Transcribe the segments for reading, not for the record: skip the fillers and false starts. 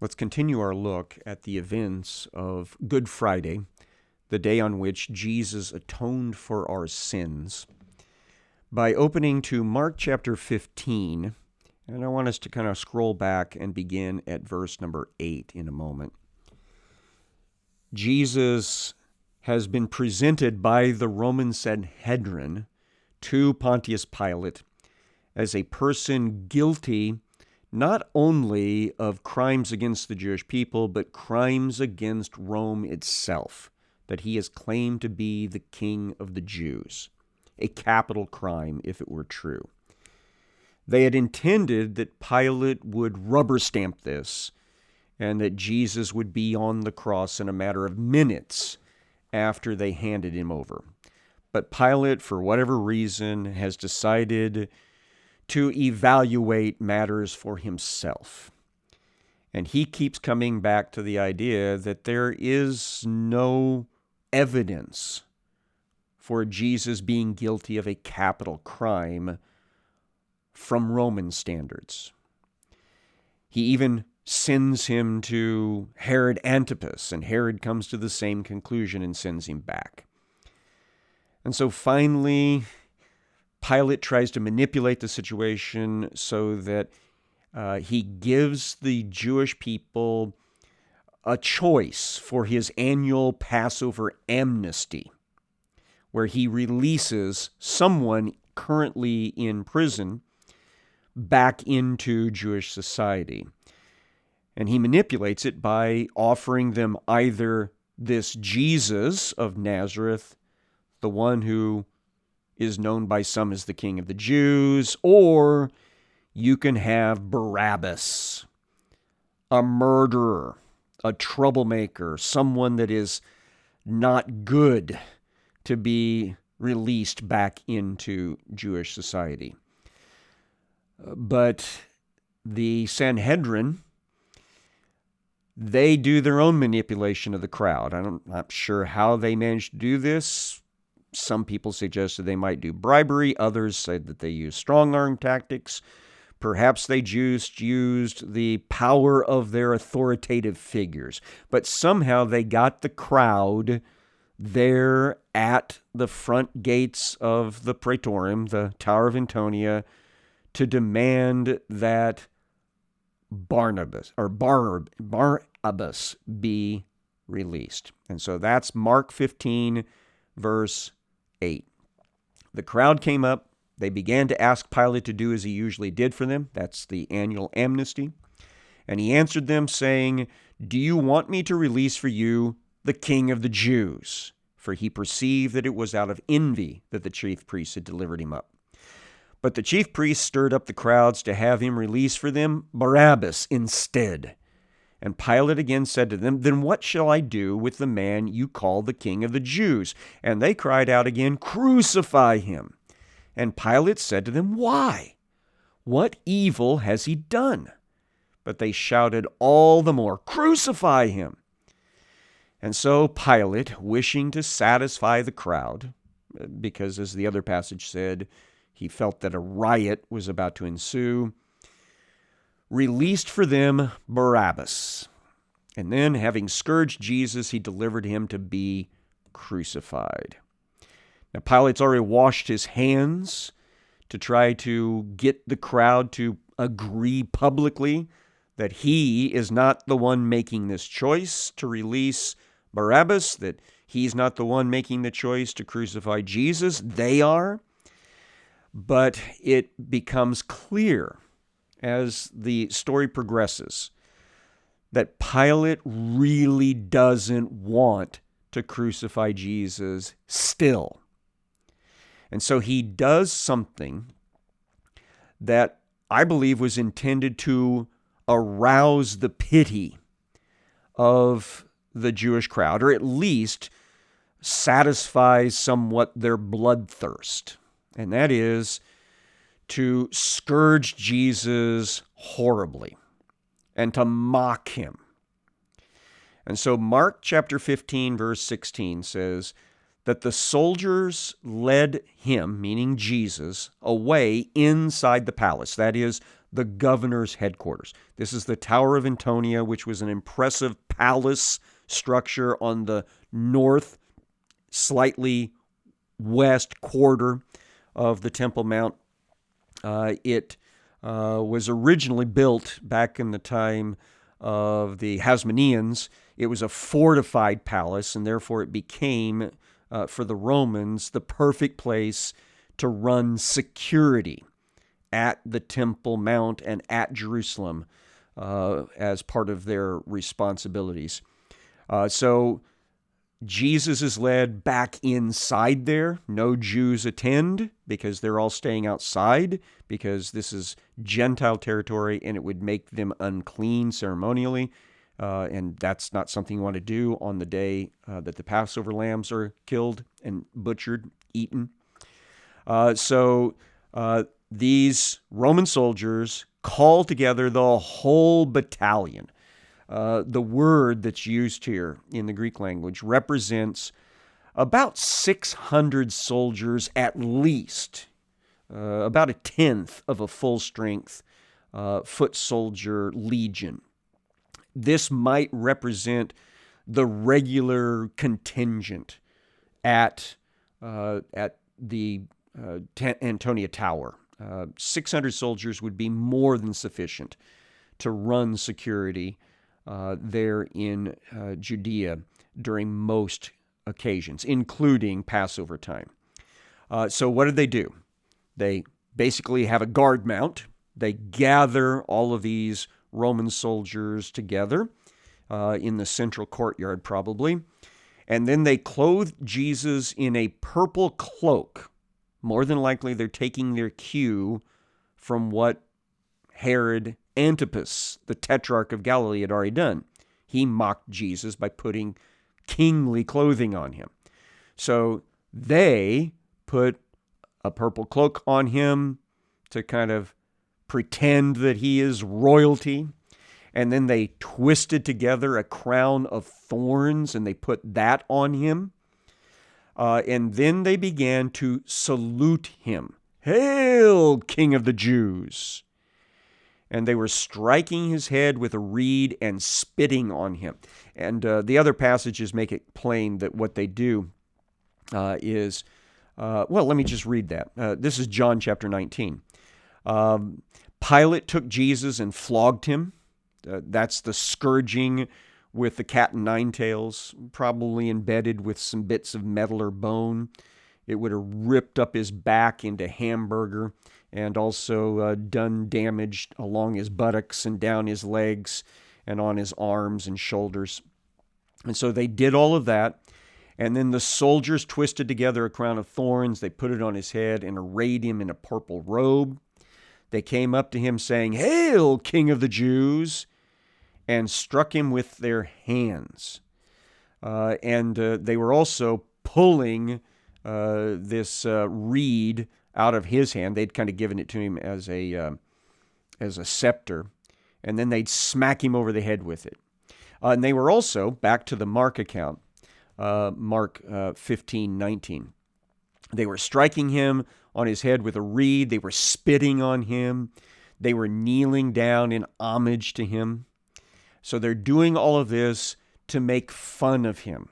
Let's continue our look at the events of Good Friday, the day on which Jesus atoned for our sins, by opening to Mark chapter 15. And I want us to kind of scroll back and begin at verse number 8 in a moment. Jesus has been presented by the Roman Sanhedrin to Pontius Pilate as a person guilty not only of crimes against the Jewish people, but crimes against Rome itself, that he has claimed to be the king of the Jews, a capital crime if it were true. They had intended that Pilate would rubber stamp this and that Jesus would be on the cross in a matter of minutes after they handed him over. But Pilate, for whatever reason, has decided to evaluate matters for himself. And he keeps coming back to the idea that there is no evidence for Jesus being guilty of a capital crime from Roman standards. He even sends him to Herod Antipas, and Herod comes to the same conclusion and sends him back. And so finally, Pilate tries to manipulate the situation so that he gives the Jewish people a choice for his annual Passover amnesty, where he releases someone currently in prison back into Jewish society. And he manipulates it by offering them either this Jesus of Nazareth, the one who is known by some as the King of the Jews, or you can have Barabbas, a murderer, a troublemaker, someone that is not good to be released back into Jewish society. But the Sanhedrin, they do their own manipulation of the crowd. I'm not sure how they managed to do this. Some people suggested they might do bribery. Others said that they used strong-arm tactics. Perhaps they just used the power of their authoritative figures. But somehow they got the crowd there at the front gates of the Praetorium, the Tower of Antonia, to demand that Barabbas be released. And so that's Mark 15, verse 8. The crowd came up. They began to ask Pilate to do as he usually did for them. That's the annual amnesty. And he answered them, saying, "Do you want me to release for you the King of the Jews?" For he perceived that it was out of envy that the chief priests had delivered him up. But the chief priests stirred up the crowds to have him release for them Barabbas instead. And Pilate again said to them, "Then what shall I do with the man you call the King of the Jews?" And they cried out again, "Crucify him." And Pilate said to them, "Why? What evil has he done?" But they shouted all the more, "Crucify him." And so Pilate, wishing to satisfy the crowd, because as the other passage said, he felt that a riot was about to ensue, released for them Barabbas. And then, having scourged Jesus, he delivered him to be crucified. Now, Pilate's already washed his hands to try to get the crowd to agree publicly that he is not the one making this choice to release Barabbas, that he's not the one making the choice to crucify Jesus. They are. But it becomes clear as the story progresses that Pilate really doesn't want to crucify Jesus still. And so he does something that I believe was intended to arouse the pity of the Jewish crowd, or at least satisfy somewhat their bloodthirst. And that is to scourge Jesus horribly and to mock him. And so Mark chapter 15, verse 16 says that the soldiers led him, meaning Jesus, away inside the palace. That is, the governor's headquarters. This is the Tower of Antonia, which was an impressive palace structure on the north, slightly west quarter of the Temple Mount. It was originally built back in the time of the Hasmoneans. It was a fortified palace, and therefore it became, for the Romans, the perfect place to run security at the Temple Mount and at Jerusalem as part of their responsibilities. So Jesus is led back inside there. No Jews attend because they're all staying outside because this is Gentile territory and it would make them unclean ceremonially. And that's not something you want to do on the day that the Passover lambs are killed and butchered, eaten. So these Roman soldiers call together the whole battalion. The word that's used here in the Greek language represents about 600 soldiers at least, about a tenth of a full-strength foot soldier legion. This might represent the regular contingent at the Antonia Tower. 600 soldiers would be more than sufficient to run security there in Judea during most occasions, including Passover time. So what did they do? They basically have a guard mount. They gather all of these Roman soldiers together in the central courtyard probably, and then they clothe Jesus in a purple cloak. More than likely they're taking their cue from what Herod Antipas, the Tetrarch of Galilee, had already done. He mocked Jesus by putting kingly clothing on him. So they put a purple cloak on him to kind of pretend that he is royalty. And then they twisted together a crown of thorns and they put that on him. And then they began to salute him. "Hail, King of the Jews!" And they were striking his head with a reed and spitting on him. And the other passages make it plain that what they do is, let me just read that. This is John chapter 19. Pilate took Jesus and flogged him. That's the scourging with the cat and nine tails, probably embedded with some bits of metal or bone. It would have ripped up his back into hamburger and also done damage along his buttocks and down his legs and on his arms and shoulders. And so they did all of that. And then the soldiers twisted together a crown of thorns. They put it on his head and arrayed him in a purple robe. They came up to him saying, "Hail, King of the Jews!" and struck him with their hands. And they were also pulling this reed out of his hand. They'd kind of given it to him as a scepter, and then they'd smack him over the head with it. And they were also, back to the Mark account, Mark 15:19. They were striking him on his head with a reed. They were spitting on him. They were kneeling down in homage to him. So they're doing all of this to make fun of him.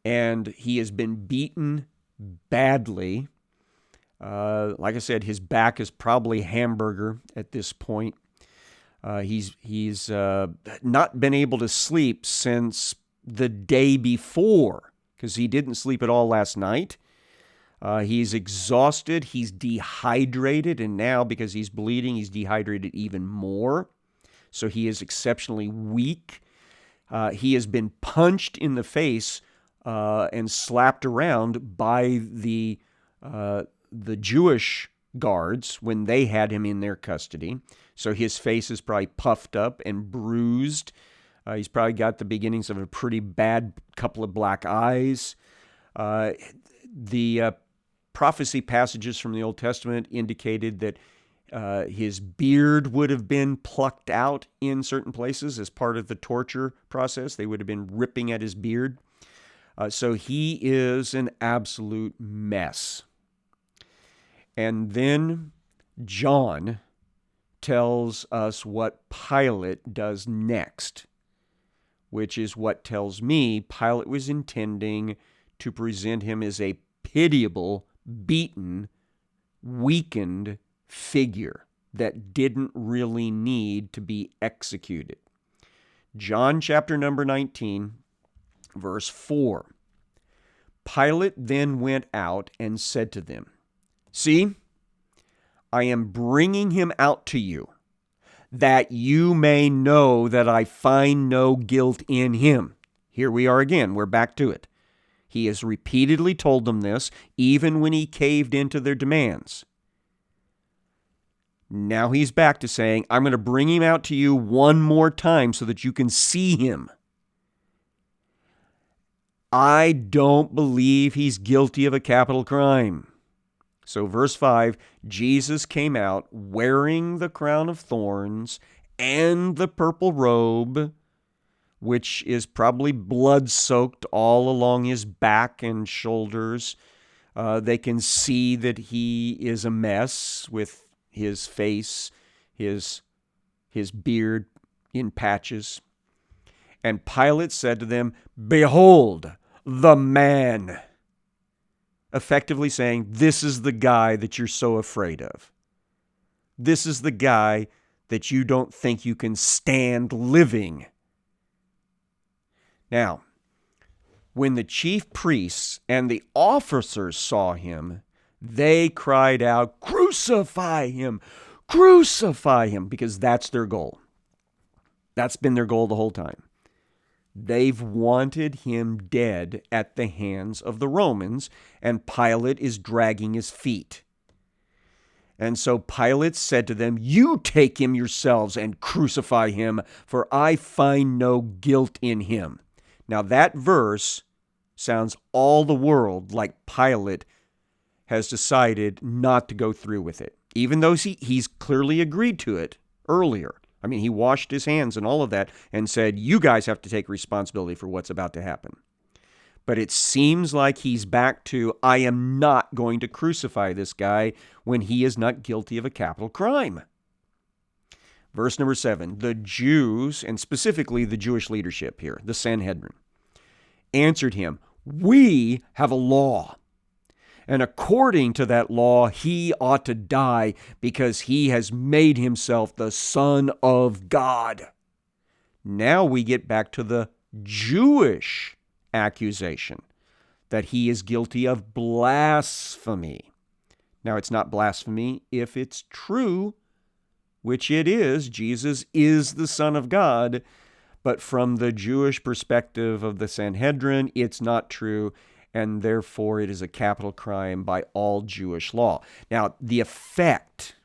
And he has been beaten badly. Like I said, his back is probably hamburger at this point. He's not been able to sleep since the day before because he didn't sleep at all last night. He's exhausted. He's dehydrated. And now, because he's bleeding, he's dehydrated even more. So he is exceptionally weak. He has been punched in the face and slapped around by the Jewish guards when they had him in their custody. So his face is probably puffed up and bruised. He's probably got the beginnings of a pretty bad couple of black eyes. The prophecy passages from the Old Testament indicated that his beard would have been plucked out in certain places as part of the torture process. They would have been ripping at his beard. So he is an absolute mess. And then John tells us what Pilate does next, which is what tells me Pilate was intending to present him as a pitiable, beaten, weakened figure that didn't really need to be executed. John chapter number 19, verse 4. Pilate then went out and said to them, "See, I am bringing him out to you, that you may know that I find no guilt in him." Here we are again. We're back to it. He has repeatedly told them this, even when he caved into their demands. Now he's back to saying, I'm going to bring him out to you one more time so that you can see him. I don't believe he's guilty of a capital crime. So verse 5, Jesus came out wearing the crown of thorns and the purple robe, which is probably blood-soaked all along his back and shoulders. They can see that he is a mess with his face, his beard in patches. And Pilate said to them, "Behold the man." Effectively saying, this is the guy that you're so afraid of. This is the guy that you don't think you can stand living. Now, when the chief priests and the officers saw him, they cried out, "Crucify him! Crucify him!" Because that's their goal. That's been their goal the whole time. They've wanted him dead at the hands of the Romans, and Pilate is dragging his feet. And so Pilate said to them, "You take him yourselves and crucify him, for I find no guilt in him." Now that verse sounds all the world like Pilate has decided not to go through with it, even though he's clearly agreed to it earlier. I mean, he washed his hands and all of that and said, you guys have to take responsibility for what's about to happen. But it seems like he's back to, I am not going to crucify this guy when he is not guilty of a capital crime. Verse number 7, the Jews, and specifically the Jewish leadership here, the Sanhedrin, answered him, "We have a law. And according to that law, he ought to die because he has made himself the Son of God." Now we get back to the Jewish accusation that he is guilty of blasphemy. Now, it's not blasphemy if it's true, which it is. Jesus is the Son of God. But from the Jewish perspective of the Sanhedrin, it's not true, and therefore it is a capital crime by all Jewish law. Now, the effect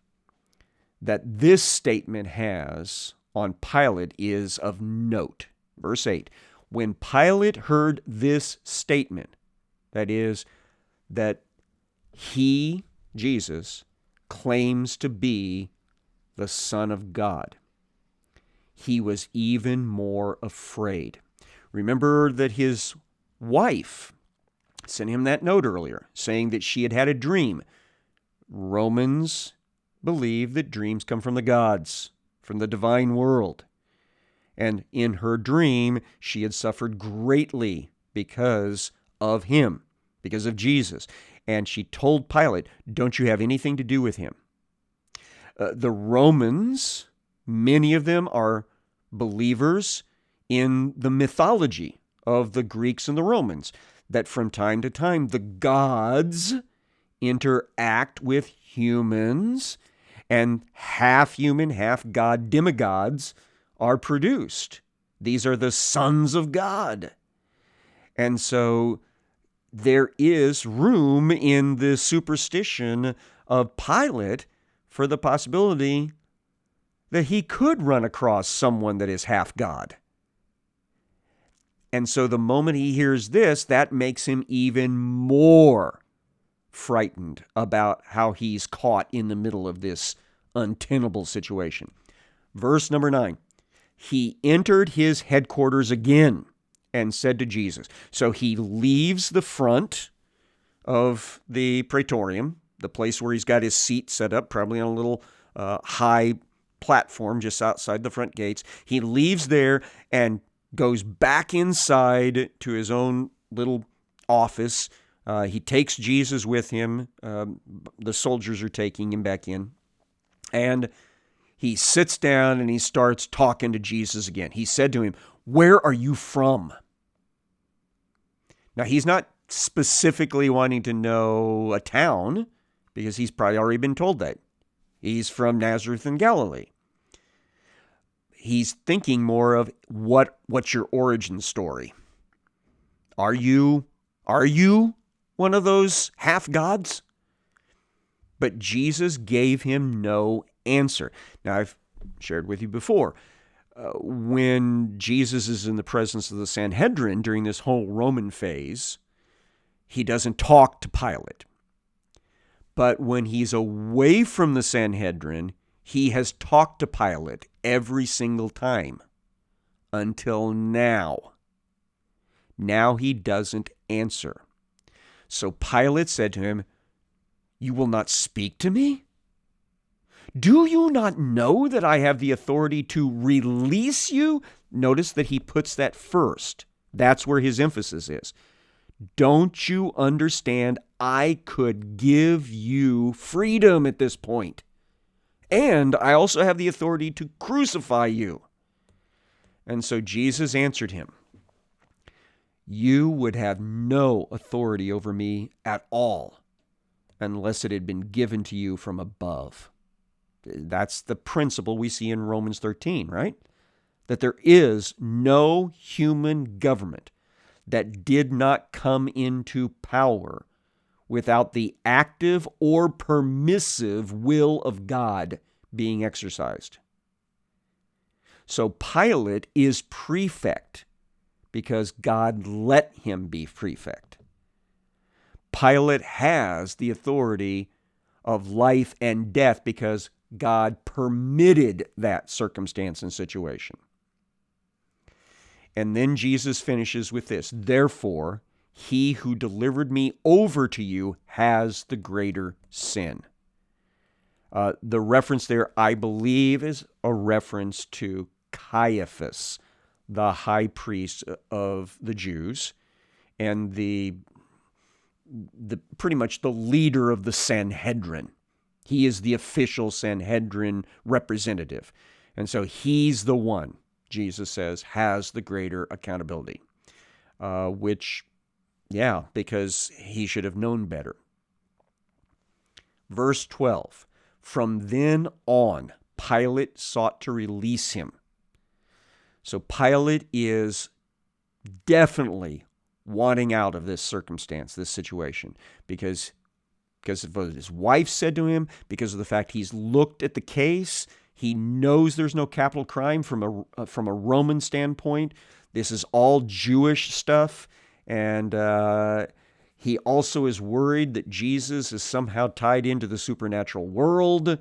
that this statement has on Pilate is of note. Verse 8, when Pilate heard this statement, that is, that he, Jesus, claims to be the Son of God, he was even more afraid. Remember that his wife sent him that note earlier, saying that she had had a dream. Romans believe that dreams come from the gods, from the divine world. And in her dream, she had suffered greatly because of him, because of Jesus. And she told Pilate, "Don't you have anything to do with him." The Romans, many of them are believers in the mythology of the Greeks and the Romans, that from time to time the gods interact with humans, and half human, half god demigods are produced. These are the sons of God. And so there is room in the superstition of Pilate for the possibility that he could run across someone that is half God. And so the moment he hears this, that makes him even more frightened about how he's caught in the middle of this untenable situation. Verse number 9, he entered his headquarters again and said to Jesus. So he leaves the front of the praetorium, the place where he's got his seat set up, probably on a little high platform just outside the front gates. He leaves there and goes back inside to his own little office. He takes Jesus with him. The soldiers are taking him back in. And he sits down and he starts talking to Jesus again. He said to him, "Where are you from?" Now, he's not specifically wanting to know a town, because he's probably already been told that. He's from Nazareth in Galilee. He's thinking more of what's your origin story? Are you one of those half gods? But Jesus gave him no answer. Now, I've shared with you before, when Jesus is in the presence of the Sanhedrin during this whole Roman phase, he doesn't talk to Pilate. But when he's away from the Sanhedrin, he has talked to Pilate every single time until now. Now he doesn't answer. So Pilate said to him, "You will not speak to me? Do you not know that I have the authority to release you?" Notice that he puts that first. That's where his emphasis is. Don't you understand? I could give you freedom at this point. And I also have the authority to crucify you. And so Jesus answered him, "You would have no authority over me at all unless it had been given to you from above." That's the principle we see in Romans 13, right? That there is no human government that did not come into power without the active or permissive will of God being exercised. So Pilate is prefect because God let him be prefect. Pilate has the authority of life and death because God permitted that circumstance and situation. And then Jesus finishes with this, "Therefore, he who delivered me over to you has the greater sin." The reference there, I believe, is a reference to Caiaphas, the high priest of the Jews, and the pretty much the leader of the Sanhedrin. He is the official Sanhedrin representative. And so he's the one, Jesus says, has the greater accountability, because he should have known better. Verse 12, from then on, Pilate sought to release him. So Pilate is definitely wanting out of this circumstance, this situation, because of what his wife said to him, because of the fact he's looked at the case. He knows there's no capital crime from a Roman standpoint. This is all Jewish stuff. And he also is worried that Jesus is somehow tied into the supernatural world.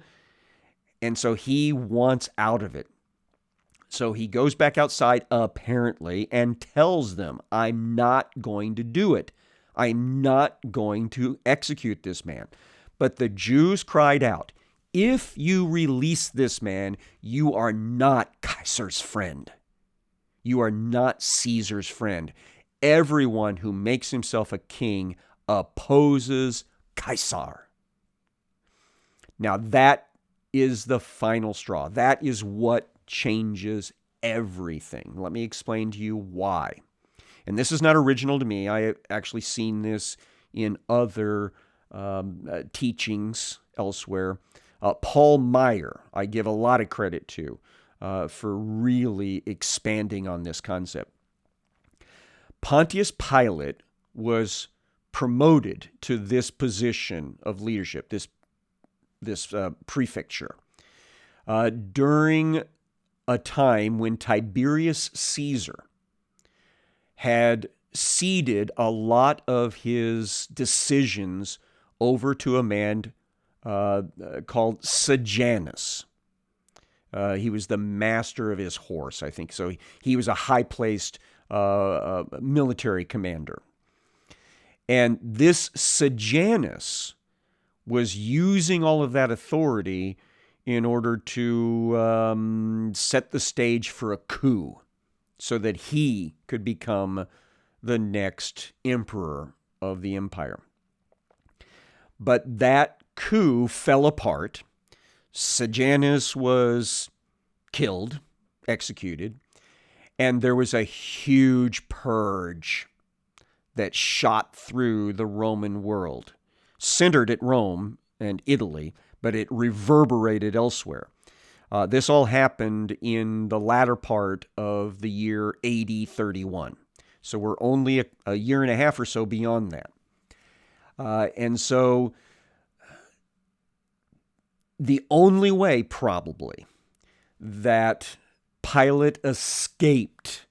And so he wants out of it. So he goes back outside, apparently, and tells them, "I'm not going to do it. I'm not going to execute this man." But the Jews cried out, "If you release this man, you are not Caesar's friend. You are not Caesar's friend. Everyone who makes himself a king opposes Caesar." Now that is the final straw. That is what changes everything. Let me explain to you why. And this is not original to me. I have actually seen this in other teachings elsewhere. Paul Meyer, I give a lot of credit to for really expanding on this concept. Pontius Pilate was promoted to this position of leadership, this prefecture, during a time when Tiberius Caesar had ceded a lot of his decisions over to a man called Sejanus. He was the master of his horse, I think. So he was a high-placed military commander. And this Sejanus was using all of that authority in order to set the stage for a coup so that he could become the next emperor of the empire. But that coup fell apart. Sejanus was killed, executed, and there was a huge purge that shot through the Roman world, centered at Rome and Italy, but it reverberated elsewhere. This all happened in the latter part of the year AD 31. So we're only a year and a half or so beyond that. And so the only way, probably, that Pilate escaped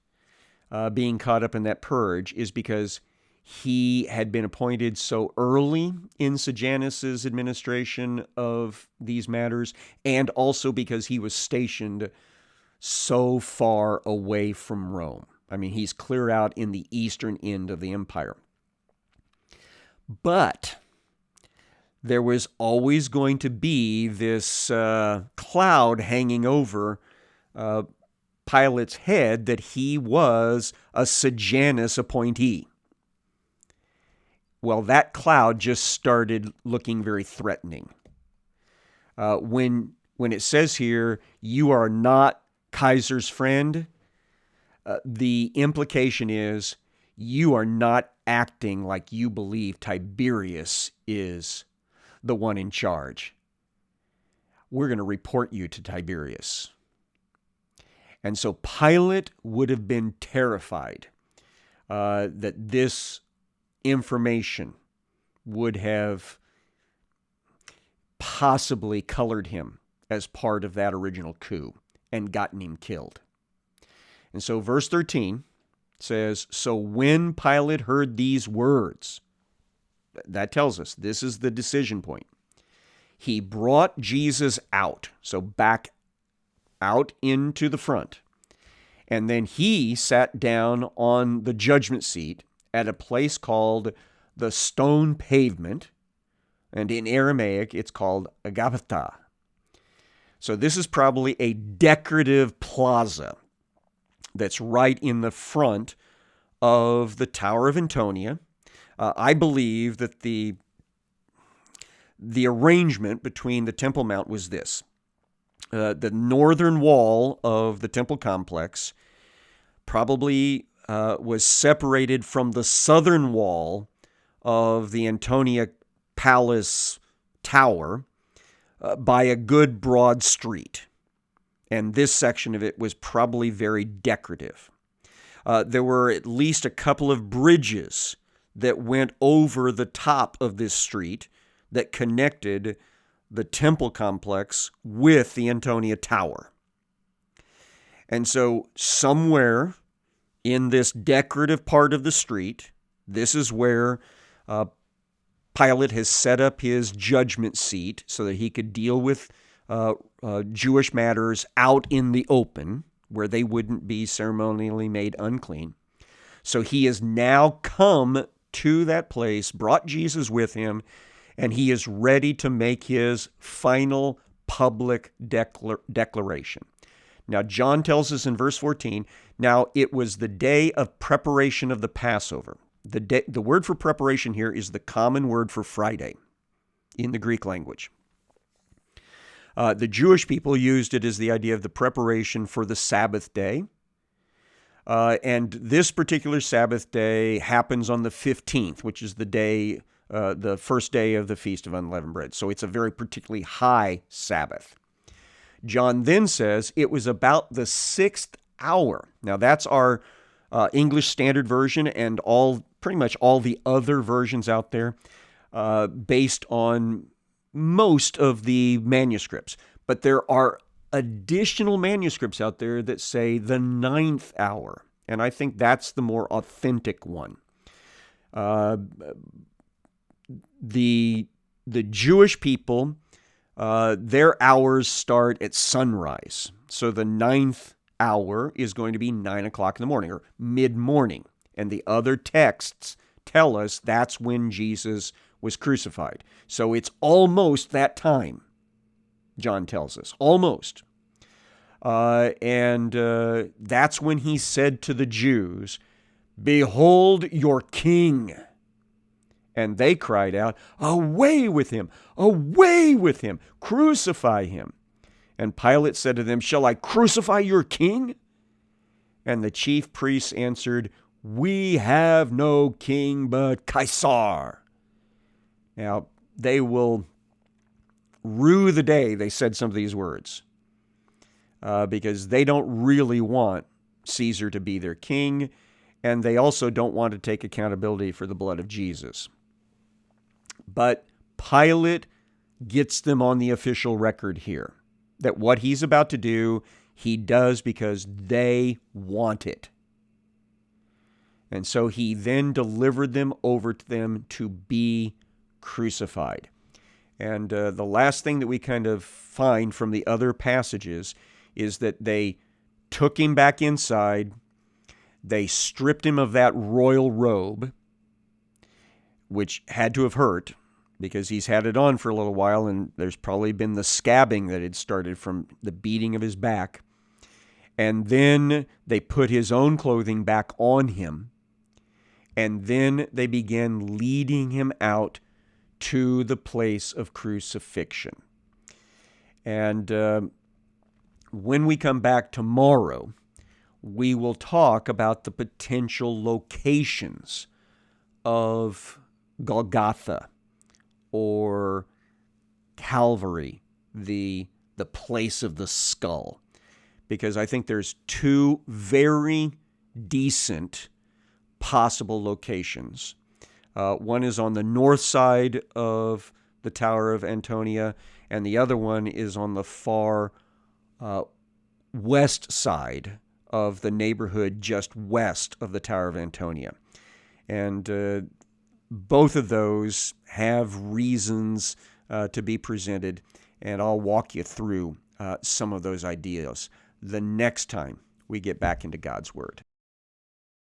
being caught up in that purge is because he had been appointed so early in Sejanus's administration of these matters, and also because he was stationed so far away from Rome. I mean, he's clear out in the eastern end of the empire. But there was always going to be this cloud hanging over Pilate's head that he was a Sejanus appointee. Well, that cloud just started looking very threatening. When it says here, you are not Kaiser's friend, the implication is you are not acting like you believe Tiberius is the one in charge. We're going to report you to Tiberius. And so Pilate would have been terrified that this information would have possibly colored him as part of that original coup and gotten him killed. And so verse 13 says, so when Pilate heard these words, that tells us this is the decision point. He brought Jesus out, so back out into the front. And then he sat down on the judgment seat at a place called the Stone Pavement, and in Aramaic it's called Agabata. So this is probably a decorative plaza that's right in the front of the Tower of Antonia. I believe that the arrangement between the Temple Mount was this. The northern wall of the temple complex probably was separated from the southern wall of the Antonia Palace Tower by a good broad street. And this section of it was probably very decorative. There were at least a couple of bridges that went over the top of this street that connected the temple complex with the Antonia Tower. And so somewhere in this decorative part of the street, this is where Pilate has set up his judgment seat so that he could deal with Jewish matters out in the open, where they wouldn't be ceremonially made unclean. So he has now come to that place, brought Jesus with him, and he is ready to make his final public declaration. Now, John tells us in verse 14, now it was the day of preparation of the Passover. The word for preparation here is the common word for Friday in the Greek language. The Jewish people used it as the idea of the preparation for the Sabbath day. And this particular Sabbath day happens on the 15th, which is the day, the first day of the Feast of Unleavened Bread. So it's a very particularly high Sabbath. John then says it was about the 6th hour. Now that's our English Standard Version and pretty much all the other versions out there based on most of the manuscripts. But there are additional manuscripts out there that say the 9th hour. And I think that's the more authentic one. The Jewish people, their hours start at sunrise. So the 9th hour is going to be 9 o'clock in the morning or mid-morning. And the other texts tell us that's when Jesus was crucified. So it's almost that time. John tells us. Almost. And that's when he said to the Jews, "Behold your king." And they cried out, "Away with him! Away with him! Crucify him!" And Pilate said to them, "Shall I crucify your king?" And the chief priests answered, "We have no king but Caesar." Now, they will rue the day they said some of these words, because they don't really want Caesar to be their king, and they also don't want to take accountability for the blood of Jesus. But Pilate gets them on the official record here, that what he's about to do, he does because they want it. And so he then delivered them over to them to be crucified. And the last thing that we kind of find from the other passages is that they took him back inside, they stripped him of that royal robe, which had to have hurt because he's had it on for a little while, and there's probably been the scabbing that had started from the beating of his back. And then they put his own clothing back on him, and then they began leading him out to the place of crucifixion. And when we come back tomorrow, we will talk about the potential locations of Golgotha or Calvary, the place of the skull, because I think there's two very decent possible locations. One is on the north side of the Tower of Antonia, and the other one is on the far west side of the neighborhood just west of the Tower of Antonia. And both of those have reasons to be presented, and I'll walk you through some of those ideas the next time we get back into God's Word.